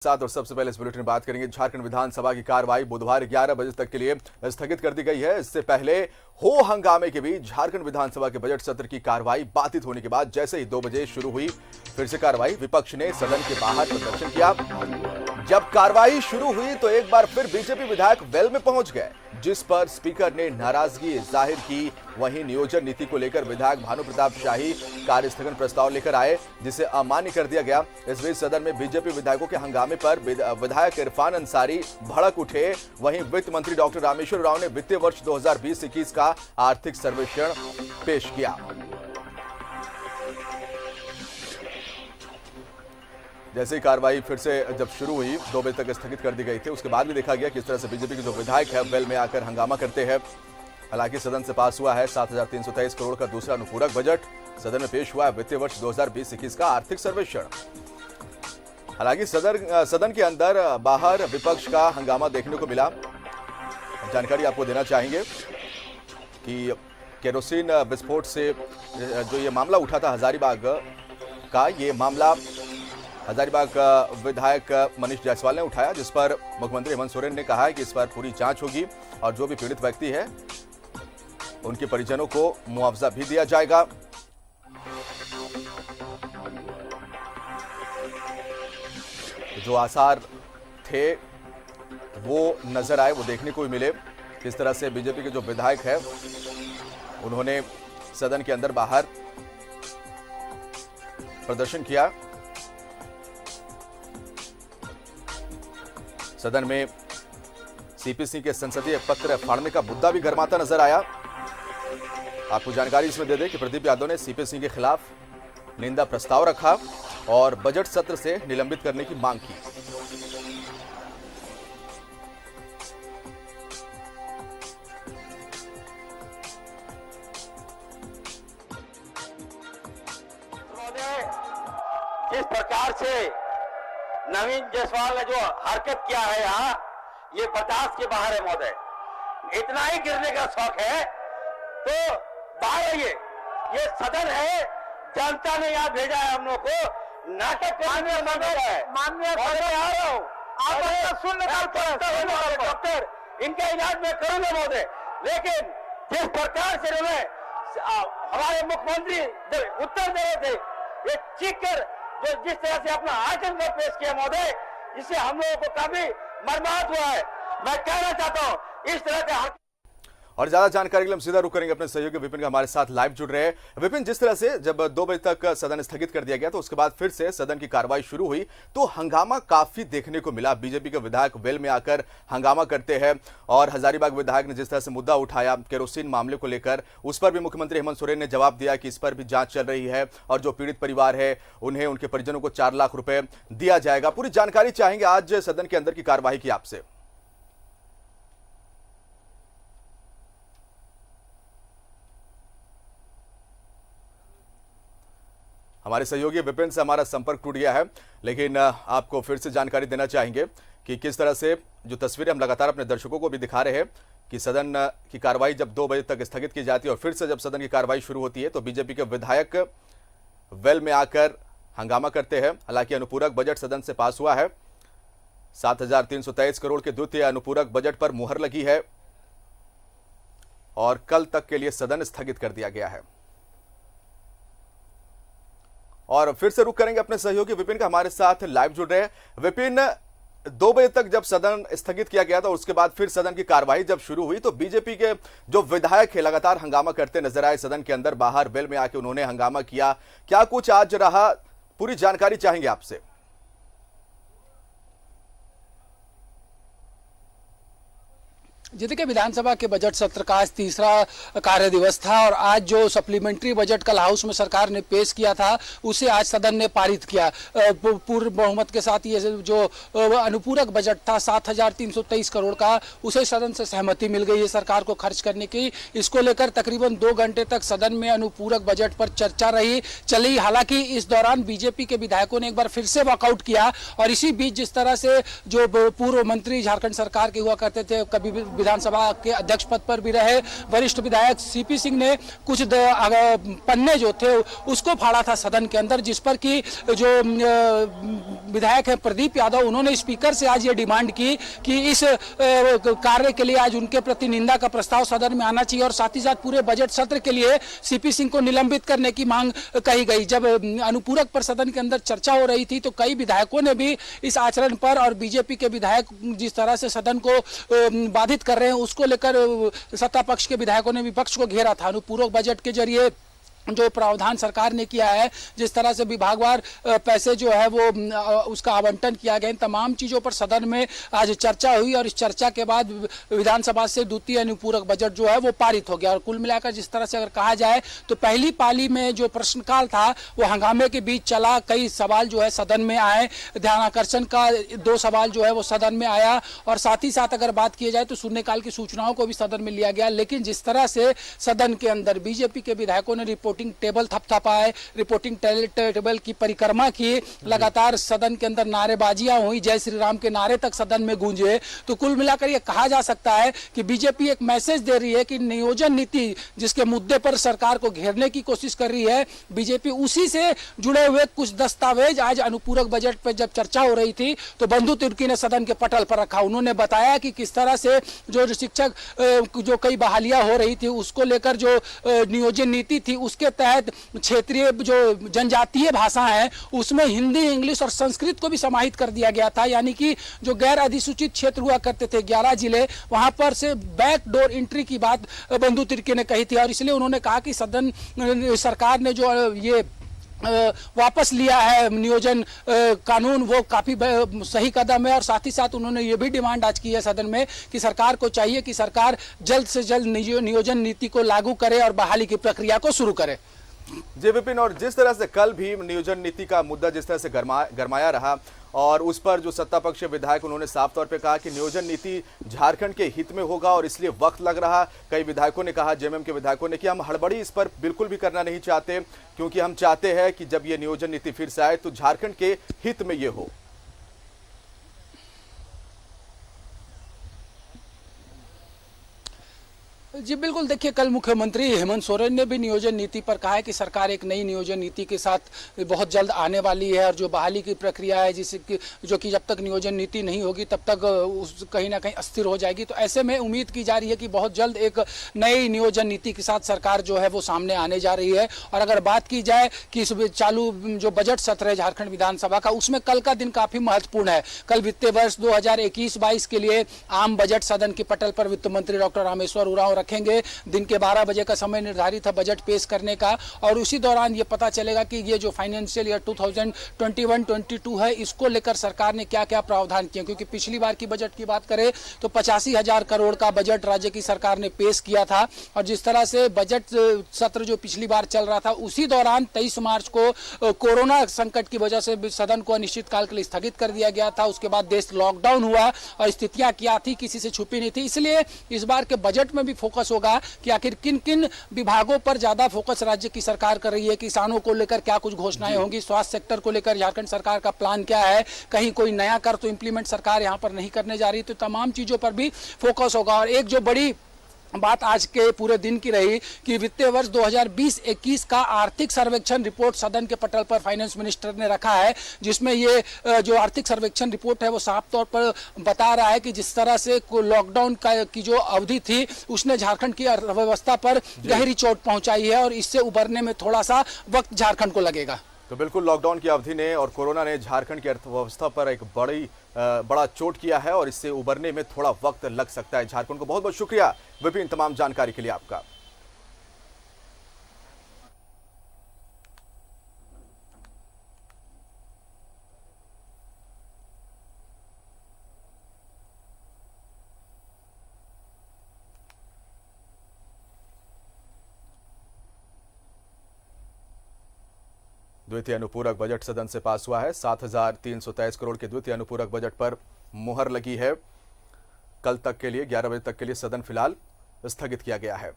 साथ और सबसे पहले इस बुलेटिन में बात करेंगे झारखंड विधानसभा की कार्रवाई बुधवार 11 बजे तक के लिए स्थगित कर दी गई है। इससे पहले हो हंगामे के बीच झारखंड विधानसभा के बजट सत्र की कार्रवाई बाधित होने के बाद जैसे ही 2 बजे शुरू हुई फिर से कार्रवाई, विपक्ष ने सदन के बाहर प्रदर्शन किया। जब कार्रवाई शुरू हुई तो एक बार फिर बीजेपी विधायक वेल में पहुंच गए, जिस पर स्पीकर ने नाराजगी जाहिर की। वहीं नियोजन नीति को लेकर विधायक भानु प्रताप शाही कार्यस्थगन प्रस्ताव लेकर आए, जिसे अमान्य कर दिया गया। इस बीच सदन में बीजेपी विधायकों के हंगामे पर विधायक इरफान अंसारी भड़क उठे। वहीं वित्त मंत्री डॉक्टर रामेश्वर उरांव ने वित्तीय वर्ष 2020-21 का आर्थिक सर्वेक्षण पेश किया। जैसे ही कार्रवाई फिर से जब शुरू हुई 2 बजे तक स्थगित कर दी गई थी, उसके बाद भी देखा गया किस तरह से बीजेपी के जो विधायक है वेल में आकर हंगामा करते हैं। हालांकि सदन से पास हुआ है 7,323 करोड़ का दूसरा अनुपूरक बजट। सदन में पेश हुआ है वित्तीय वर्ष 2020-21 का आर्थिक सर्वेक्षण। हालांकि सदन के अंदर बाहर विपक्ष का हंगामा देखने को मिला। जानकारी आपको देना चाहेंगे कि केरोसिन विस्फोट से जो ये मामला उठा था हजारीबाग का, ये मामला हजारीबाग विधायक मनीष जायसवाल ने उठाया, जिस पर मुख्यमंत्री हेमंत सोरेन ने कहा है कि इस पर पूरी जांच होगी और जो भी पीड़ित व्यक्ति है उनके परिजनों को मुआवजा भी दिया जाएगा। जो आसार थे वो नजर आए, वो देखने को भी मिले। किस तरह से बीजेपी के जो विधायक है उन्होंने सदन के अंदर बाहर प्रदर्शन किया। सदन में सीपीसी के संसदीय पत्र फाड़ने का मुद्दा भी गरमाता नजर आया। आपको जानकारी इसमें दे दें कि प्रदीप यादव ने सीपीसी के खिलाफ निंदा प्रस्ताव रखा और बजट सत्र से निलंबित करने की मांग की। जिस प्रकार से नवीन जायसवाल ने जो हरकत किया है यहाँ, ये बर्दाश्त के बाहर है महोदय। इतना ही गिरने का शौक है तो बाहर आइए, ये सदन है, जनता ने यहाँ भेजा है हम लोग को। नाटक करने में माननीय डॉक्टर, इनका इलाज मैं करूंगा महोदय, लेकिन जिस प्रकार से उन्होंने हमारे मुख्यमंत्री उत्तर दे रहे थे, ये चीख कर जो जिस तरह से अपना आचरण पेश किया महोदय, इससे हम लोगों को काफी मर्माहत हुआ है। मैं कहना चाहता हूं इस तरह का। और ज्यादा जानकारी के लिए हम सीधा रुक करेंगे अपने सहयोगी विपिन का हमारे साथ लाइव जुड़ रहे हैं। विपिन, जिस तरह से जब 2 बजे तक सदन स्थगित कर दिया गया तो उसके बाद फिर से सदन की कार्रवाई शुरू हुई तो हंगामा काफी देखने को मिला। बीजेपी के विधायक वेल में आकर हंगामा करते हैं और हजारीबाग विधायक ने जिस तरह से मुद्दा उठाया केरोसिन मामले को लेकर, उस पर भी मुख्यमंत्री हेमंत सोरेन ने जवाब दिया कि इस पर भी जांच चल रही है और जो पीड़ित परिवार है उन्हें उनके परिजनों को 4 लाख रुपए दिया जाएगा। पूरी जानकारी चाहेंगे आज सदन के अंदर की कार्यवाही की आपसे। हमारे सहयोगी विपिन से हमारा संपर्क टूट गया है, लेकिन आपको फिर से जानकारी देना चाहेंगे कि किस तरह से जो तस्वीरें हम लगातार अपने दर्शकों को भी दिखा रहे हैं कि सदन की कार्रवाई जब 2 बजे तक स्थगित की जाती है और फिर से जब सदन की कार्रवाई शुरू होती है तो बीजेपी के विधायक वेल में आकर हंगामा करते हैं। हालांकि अनुपूरक बजट सदन से पास हुआ है। 7,323 करोड़ के द्वितीय अनुपूरक बजट पर मुहर लगी है और कल तक के लिए सदन स्थगित कर दिया गया है। और फिर से रुक करेंगे अपने सहयोगी विपिन का हमारे साथ लाइव जुड़ रहे हैं। विपिन, 2 बजे तक जब सदन स्थगित किया गया था उसके बाद फिर सदन की कार्रवाई जब शुरू हुई तो बीजेपी के जो विधायक है लगातार हंगामा करते नजर आए। सदन के अंदर बाहर वेल में आके उन्होंने हंगामा किया। क्या कुछ आज रहा, पूरी जानकारी चाहेंगे आपसे। जी देखिए, विधानसभा के बजट सत्र का आज तीसरा कार्य दिवस था और आज जो सप्लीमेंट्री बजट कल हाउस में सरकार ने पेश किया था उसे आज सदन ने पारित किया पूर्ण बहुमत के साथ। ये जो अनुपूरक बजट था 7,323 करोड़ का, उसे सदन से सहमति मिल गई है सरकार को खर्च करने की। इसको लेकर तकरीबन 2 घंटे तक सदन में अनुपूरक बजट पर चर्चा चली। हालांकि इस दौरान बीजेपी के विधायकों ने एक बार फिर से वॉकआउट किया और इसी बीच जिस तरह से जो पूर्व मंत्री झारखंड सरकार के हुआ करते थे, कभी विधानसभा के अध्यक्ष पद पर भी रहे वरिष्ठ विधायक सीपी सिंह ने कुछ पन्ने जो थे उसको फाड़ा था सदन के अंदर, जिस पर कि जो विधायक है प्रदीप यादव, उन्होंने स्पीकर से आज ये डिमांड की कि इस कार्य के लिए आज उनके प्रति निंदा का प्रस्ताव सदन में आना चाहिए और साथ ही साथ पूरे बजट सत्र के लिए सीपी सिंह को निलंबित करने की मांग कही गई। जब अनुपूरक पर सदन के अंदर चर्चा हो रही थी तो कई विधायकों ने भी इस आचरण पर, और बीजेपी के विधायक जिस तरह से सदन को बाधित कर रहे हैं उसको लेकर सत्ता पक्ष के विधायकों ने विपक्ष को घेरा था। अनुपूरक बजट के जरिए जो प्रावधान सरकार ने किया है, जिस तरह से विभागवार पैसे जो है वो उसका आवंटन किया गया, इन तमाम चीज़ों पर सदन में आज चर्चा हुई और इस चर्चा के बाद विधानसभा से द्वितीय अनुपूरक बजट जो है वो पारित हो गया। और कुल मिलाकर जिस तरह से अगर कहा जाए तो पहली पाली में जो प्रश्नकाल था वो हंगामे के बीच चला, कई सवाल जो है सदन में आए, ध्यानाकर्षण का 2 सवाल जो है वो सदन में आया और साथ ही साथ अगर बात की जाए तो शून्यकाल की सूचनाओं को भी सदन में लिया गया। लेकिन जिस तरह से सदन के अंदर बीजेपी के विधायकों ने रिपोर्टिंग टेबल थपथपाए, रिपोर्टिंग टेबल की परिक्रमा की, लगातार सदन के अंदर नारेबाजियां हुई, जय श्री राम के नारे तक सदन में गूंजे, तो कुल मिलाकर यह कहा जा सकता है कि बीजेपी एक मैसेज दे रही है कि नियोजन नीति जिसके मुद्दे पर सरकार को घेरने की कोशिश कर रही है, बीजेपी उसी से जुड़े हुए कुछ दस्तावेज आज अनुपूरक बजट पर जब चर्चा हो रही थी तो बंधु तिर्की ने सदन के पटल पर रखा। उन्होंने बताया कि किस तरह से जो शिक्षक जो कई बहालियां हो रही थी उसको लेकर जो नियोजन नीति थी उसके तहत क्षेत्रीय जो जनजातीय भाषा है उसमें हिंदी, इंग्लिश और संस्कृत को भी समाहित कर दिया गया था। यानी कि जो गैर अधिसूचित क्षेत्र हुआ करते थे 11 जिले, वहां पर से बैक डोर एंट्री की बात बंधु तिर्की ने कही थी और इसलिए उन्होंने कहा कि सदन सरकार ने जो ये वापस लिया है नियोजन कानून वो काफी सही कदम है। और साथ ही साथ उन्होंने ये भी डिमांड आज की है सदन में कि सरकार को चाहिए कि सरकार जल्द से जल्द नियोजन नीति को लागू करे और बहाली की प्रक्रिया को शुरू करे। जी विपिन, और जिस तरह से कल भी नियोजन नीति का मुद्दा जिस तरह से गरमाया रहा और उस पर जो सत्ता पक्ष विधायक उन्होंने साफ तौर पे कहा कि नियोजन नीति झारखंड के हित में होगा और इसलिए वक्त लग रहा। कई विधायकों ने कहा, जेएमएम के विधायकों ने, कि हम हड़बड़ी इस पर बिल्कुल भी करना नहीं चाहते क्योंकि हम चाहते हैं कि जब ये नियोजन नीति फिर से आए तो झारखंड के हित में ये हो। जी बिल्कुल, देखिए कल मुख्यमंत्री हेमंत सोरेन ने भी नियोजन नीति पर कहा है कि सरकार एक नई नियोजन नीति के साथ बहुत जल्द आने वाली है और जो बहाली की प्रक्रिया है जो कि जब तक नियोजन नीति नहीं होगी तब तक कहीं ना कहीं अस्थिर हो जाएगी। तो ऐसे में उम्मीद की जा रही है कि बहुत जल्द एक नई नियोजन नीति के साथ सरकार जो है वो सामने आने जा रही है। और अगर बात की जाए कि इस चालू जो बजट सत्र है झारखंड विधानसभा का, उसमें कल का दिन काफी महत्वपूर्ण है। कल वित्तीय वर्ष 2021-22 के लिए आम बजट सदन के पटल पर वित्त मंत्री डॉक्टर रामेश्वर उरांव रखेंगे। दिन के 12 बजे का समय निर्धारित है बजट पेश करने का और उसी दौरान ये पता चलेगा कि ये जो फाइनेंशियल ईयर 2021-22 है इसको लेकर सरकार ने क्या क्या प्रावधान किए। क्योंकि पिछली बार की बजट की बात करें तो 85,000 करोड़ का बजट राज्य की सरकार ने पेश किया था और जिस तरह से बजट सत्र जो पिछली बार चल रहा था उसी दौरान 23 मार्च को कोरोना संकट की वजह से सदन को अनिश्चितकाल के लिए स्थगित कर दिया गया था। उसके बाद देश लॉकडाउन हुआ और स्थितियां क्या थी किसी से छुपी नहीं थी। इसलिए इस बार के बजट में भी फोकस होगा कि आखिर किन किन विभागों पर ज्यादा फोकस राज्य की सरकार कर रही है, किसानों को लेकर क्या कुछ घोषणाएं होंगी, स्वास्थ्य सेक्टर को लेकर झारखंड सरकार का प्लान क्या है, कहीं कोई नया कर तो इंप्लीमेंट सरकार यहां पर नहीं करने जा रही। तो तमाम चीजों पर भी फोकस होगा। और एक जो बड़ी बात आज के पूरे दिन की रही कि वित्तीय वर्ष 2020-21 का आर्थिक सर्वेक्षण रिपोर्ट सदन के पटल पर फाइनेंस मिनिस्टर ने रखा है, जिसमें ये जो आर्थिक सर्वेक्षण रिपोर्ट है वो साफ तौर पर बता रहा है कि जिस तरह से लॉकडाउन की जो अवधि थी उसने झारखंड की अर्थव्यवस्था पर गहरी चोट पहुंचाई है और इससे उबरने में थोड़ा सा वक्त झारखंड को लगेगा। तो बिल्कुल लॉकडाउन की अवधि ने और कोरोना ने झारखंड की अर्थव्यवस्था पर एक बड़ा चोट किया है और इससे उबरने में थोड़ा वक्त लग सकता है झारखंड को। बहुत बहुत शुक्रिया विपिन तमाम जानकारी के लिए आपका। द्वितीय अनुपूरक बजट सदन से पास हुआ है। 7,323 करोड़ के द्वितीय अनुपूरक बजट पर मुहर लगी है। कल तक के लिए 11 बजे तक के लिए सदन फिलहाल स्थगित किया गया है।